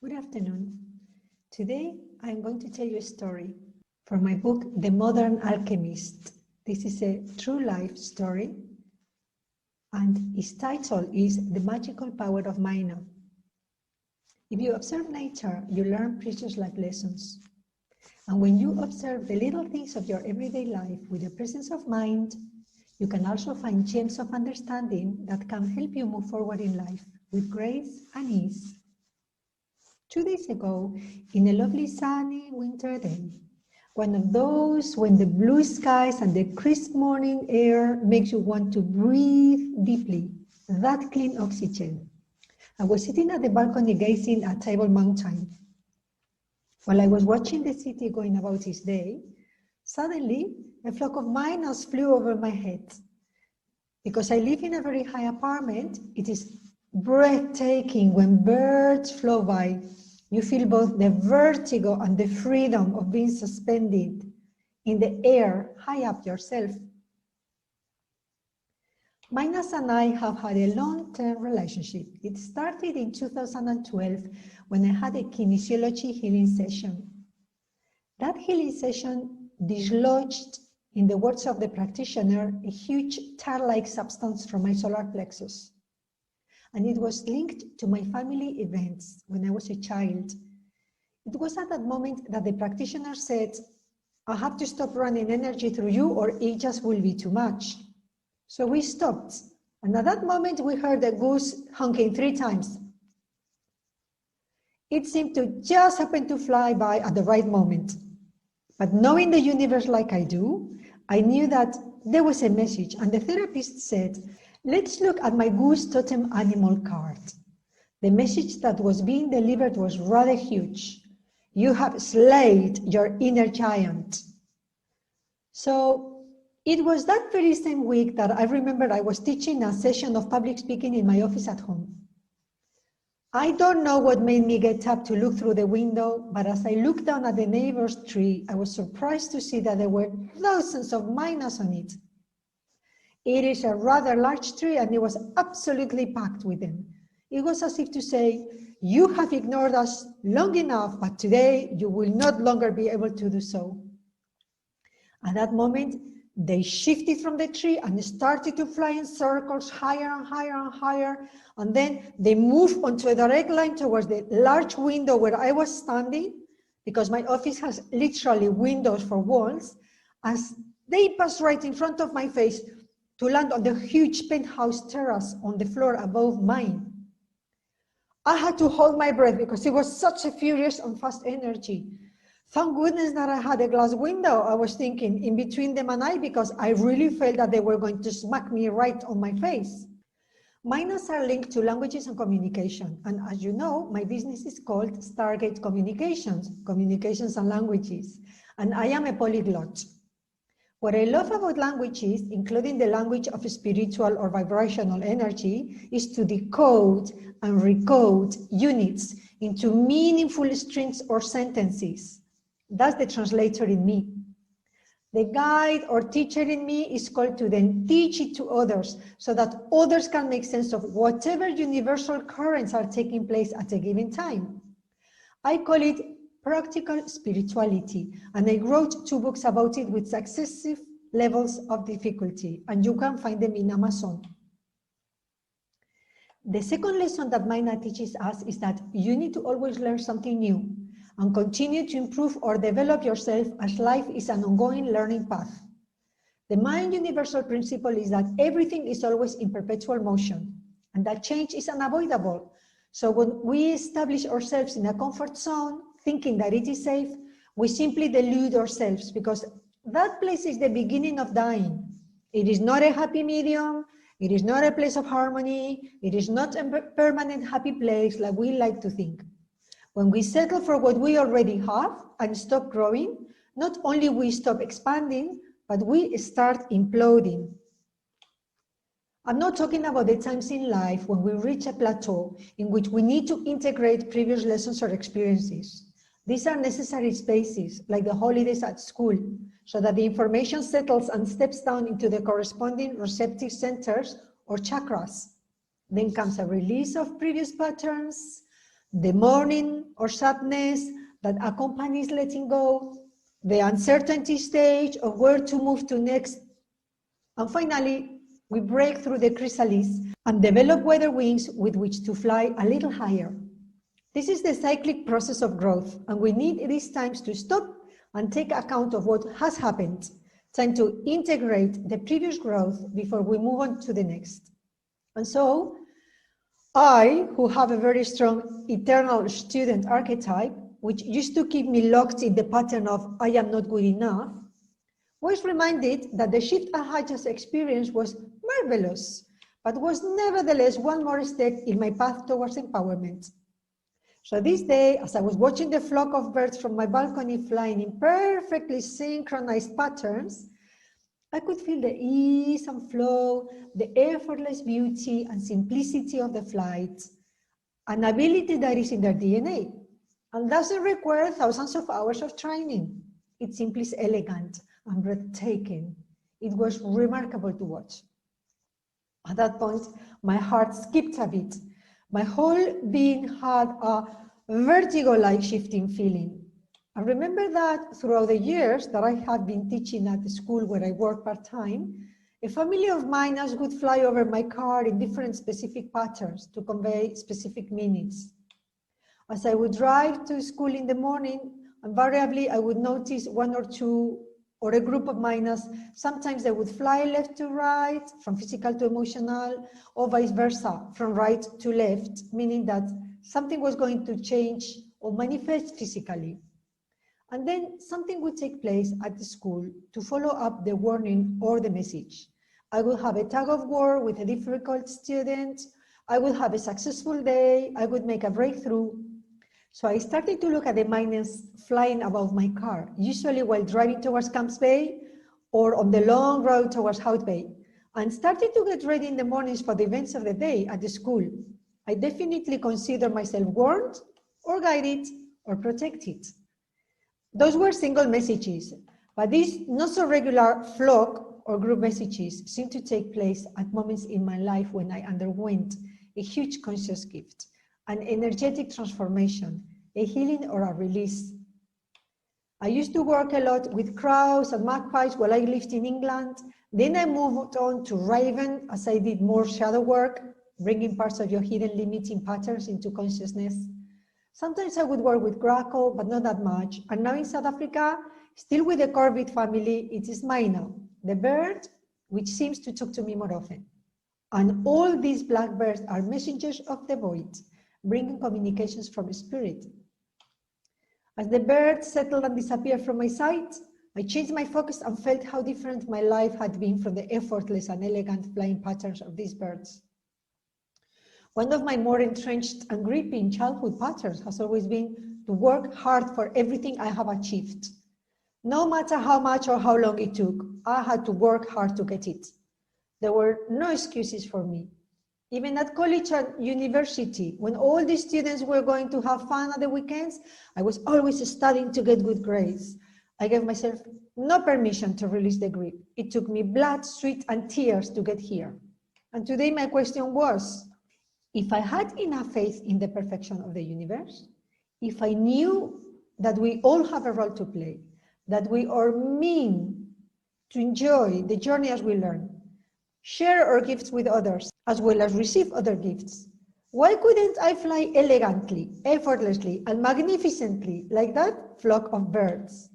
Good afternoon. Today I'm going to tell you a story from my book, The Modern Alchemist. This is a true life story and its title is The Magical Power of Myna. If you observe nature, you learn precious life lessons. And when you observe the little things of your everyday life with a presence of mind, you can also find gems of understanding that can help you move forward in life with grace and ease. 2 days ago, in a lovely sunny winter day, one of those when the blue skies and the crisp morning air makes you want to breathe deeply, that clean oxygen. I was sitting at the balcony gazing at Table Mountain. While I was watching the city going about its day, suddenly a flock of Mynas flew over my head. Because I live in a very high apartment, it is breathtaking when birds fly by. You feel both the vertigo and the freedom of being suspended in the air high up yourself. Mynas and I have had a long-term relationship. It started in 2012 when I had a kinesiology healing session. That healing session dislodged, in the words of the practitioner, a huge tar-like substance from my solar plexus. And it was linked to my family events when I was a child. It was at that moment that the practitioner said, I have to stop running energy through you or it just will be too much. So we stopped. And at that moment, we heard a goose honking 3 times. It seemed to just happen to fly by at the right moment. But knowing the universe like I do, I knew that there was a message. And the therapist said, let's look at my goose totem animal card. The message that was being delivered was rather huge. You have slayed your inner giant. So it was that very same week that I remember I was teaching a session of public speaking in my office at home. I don't know what made me get up to look through the window, but as I looked down at the neighbor's tree, I was surprised to see that there were thousands of Mynas on it. It is a rather large tree and it was absolutely packed with them. It was as if to say, you have ignored us long enough, but today you will not longer be able to do so. At that moment, they shifted from the tree and started to fly in circles higher and higher and higher. And then they moved onto a direct line towards the large window where I was standing, because my office has literally windows for walls. As they passed right in front of my face, to land on the huge penthouse terrace on the floor above mine. I had to hold my breath because it was such a furious and fast energy. Thank goodness that I had a glass window, I was thinking, in between them and I, because I really felt that they were going to smack me right on my face. Mynas are linked to languages and communication. And as you know, my business is called Stargate Communications, Communications and Languages. And I am a polyglot. What I love about languages, including the language of spiritual or vibrational energy, is to decode and recode units into meaningful strings or sentences. That's the translator in me. The guide or teacher in me is called to then teach it to others so that others can make sense of whatever universal currents are taking place at a given time. I call it practical spirituality, and I wrote 2 books about it with successive levels of difficulty, and you can find them in Amazon. The second lesson that Myna teaches us is that you need to always learn something new and continue to improve or develop yourself, as life is an ongoing learning path. The Mayan universal principle is that everything is always in perpetual motion and that change is unavoidable. So when we establish ourselves in a comfort zone, thinking that it is safe, we simply delude ourselves, because that place is the beginning of dying. It is not a happy medium. It is not a place of harmony. It is not a permanent happy place like we like to think. When we settle for what we already have and stop growing, not only we stop expanding, but we start imploding. I'm not talking about the times in life when we reach a plateau in which we need to integrate previous lessons or experiences. These are necessary spaces, like the holidays at school, so that the information settles and steps down into the corresponding receptive centers or chakras. Then comes a release of previous patterns, the mourning or sadness that accompanies letting go, the uncertainty stage of where to move to next, and finally, we break through the chrysalis and develop weather wings with which to fly a little higher. This is the cyclic process of growth, and we need these times to stop and take account of what has happened, trying to integrate the previous growth before we move on to the next. And so, I, who have a very strong eternal student archetype, which used to keep me locked in the pattern of I am not good enough, was reminded that the shift I had just experienced was marvelous, but was nevertheless one more step in my path towards empowerment. So this day, as I was watching the flock of birds from my balcony flying in perfectly synchronized patterns, I could feel the ease and flow, the effortless beauty and simplicity of the flight, an ability that is in their DNA and doesn't require thousands of hours of training. It simply is elegant and breathtaking. It was remarkable to watch. At that point, my heart skipped a beat. My whole being had a vertigo-like shifting feeling. I remember that throughout the years that I had been teaching at the school where I work part-time, a family of Mynas would fly over my car in different specific patterns to convey specific meanings. As I would drive to school in the morning, invariably I would notice one or two or a group of Mynas. Sometimes they would fly left to right, from physical to emotional, or vice versa, from right to left, meaning that something was going to change or manifest physically. And then something would take place at the school to follow up the warning or the message. I would have a tug of war with a difficult student. I would have a successful day. I would make a breakthrough. So I started to look at the Mynas flying above my car, usually while driving towards Camps Bay or on the long road towards Hout Bay, and started to get ready in the mornings for the events of the day at the school. I definitely consider myself warned or guided or protected. Those were single messages, but these not so regular flock or group messages seemed to take place at moments in my life when I underwent a huge conscious gift, an energetic transformation, a healing or a release. I used to work a lot with crows and magpies while I lived in England. Then I moved on to raven as I did more shadow work, bringing parts of your hidden limiting patterns into consciousness. Sometimes I would work with grackle, but not that much. And now in South Africa, still with the corvid family, it is Myna, the bird which seems to talk to me more often. And all these blackbirds are messengers of the void, bringing communications from spirit. As the birds settled and disappeared from my sight, I changed my focus and felt how different my life had been from the effortless and elegant flying patterns of these birds. One of my more entrenched and gripping childhood patterns has always been to work hard for everything I have achieved. No matter how much or how long it took, I had to work hard to get it. There were no excuses for me. Even at college and university, when all the students were going to have fun at the weekends, I was always studying to get good grades. I gave myself no permission to release the grip. It took me blood, sweat, and tears to get here. And today my question was, if I had enough faith in the perfection of the universe, if I knew that we all have a role to play, that we are meant to enjoy the journey as we learn, share our gifts with others, as well as receive other gifts, why couldn't I fly elegantly, effortlessly, and magnificently like that flock of birds?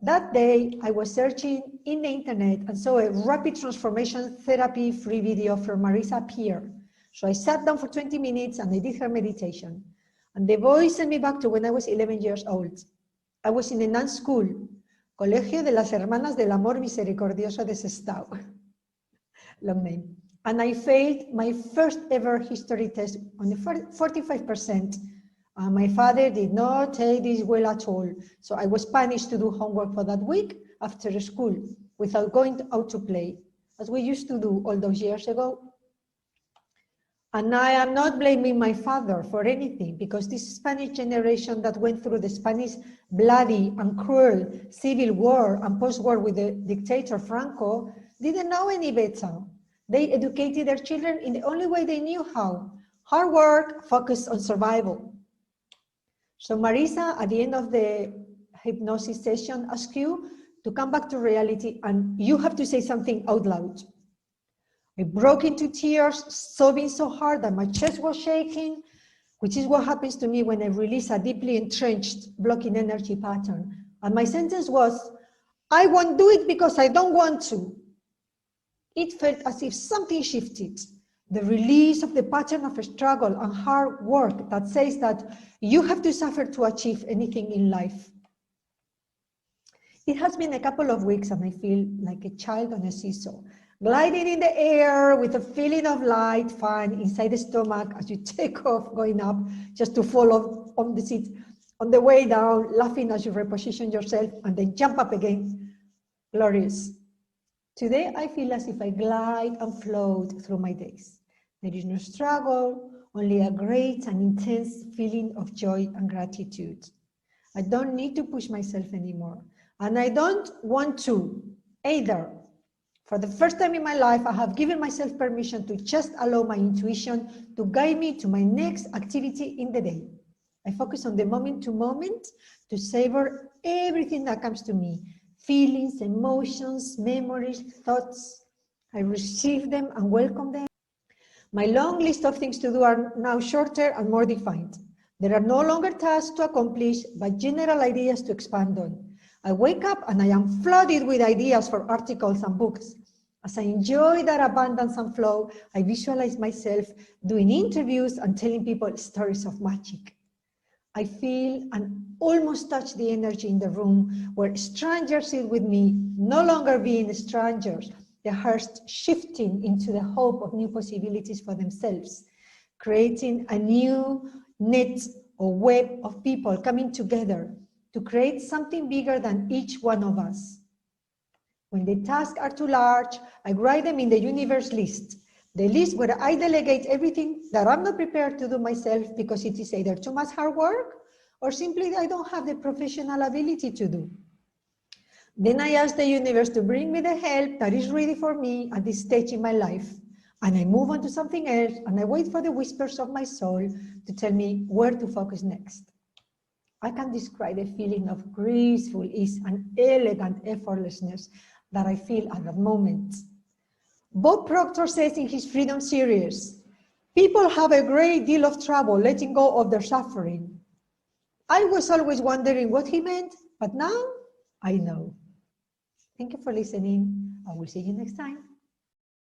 That day, I was searching in the internet and saw a rapid transformation therapy free video from Marisa Peer. So I sat down for 20 minutes and I did her meditation. And the voice sent me back to when I was 11 years old. I was in a nun school, Colegio de las Hermanas del Amor Misericordioso de Sestao. Long name. And I failed my first ever history test on the 45%. My father did not take this well at all. So I was punished to do homework for that week after school without going out to play, as we used to do all those years ago. And I am not blaming my father for anything, because this Spanish generation that went through the Spanish bloody and cruel civil war and post-war with the dictator Franco didn't know any better. They educated their children in the only way they knew how Hard work, focus on survival. So Marisa, at the end of the hypnosis session, asks you to come back to reality, and you have to say something out loud. I broke into tears, sobbing so hard that my chest was shaking, which is what happens to me when I release a deeply entrenched blocking energy pattern. And my sentence was, I won't do it because I don't want to. It felt as if something shifted. The release of the pattern of struggle and hard work that says that you have to suffer to achieve anything in life. It has been a couple of weeks and I feel like a child on a seesaw, gliding in the air with a feeling of light, fun inside the stomach as you take off, going up, just to fall off on the seat, on the way down, laughing as you reposition yourself and then jump up again. Glorious. Today, I feel as if I glide and float through my days. There is no struggle, only a great and intense feeling of joy and gratitude. I don't need to push myself anymore. And I don't want to either. For the first time in my life, I have given myself permission to just allow my intuition to guide me to my next activity in the day. I focus on the moment to moment to savor everything that comes to me. Feelings, emotions, memories, thoughts. I receive them and welcome them. My long list of things to do are now shorter and more defined. There are no longer tasks to accomplish, but general ideas to expand on. I wake up and I am flooded with ideas for articles and books. As I enjoy that abundance and flow, I visualize myself doing interviews and telling people stories of magic. I feel and almost touch the energy in the room where strangers sit with me, no longer being strangers, their hearts shifting into the hope of new possibilities for themselves, creating a new net or web of people coming together to create something bigger than each one of us. When the tasks are too large, I write them in the universe list, the list where I delegate everything that I'm not prepared to do myself because it is either too much hard work or simply I don't have the professional ability to do. Then I ask the universe to bring me the help that is ready for me at this stage in my life. And I move on to something else and I wait for the whispers of my soul to tell me where to focus next. I can describe the feeling of graceful ease and elegant effortlessness that I feel at that moment. Bob Proctor says in his Freedom series, people have a great deal of trouble letting go of their suffering. I was always wondering what he meant, but now I know. Thank you for listening. I will see you next time.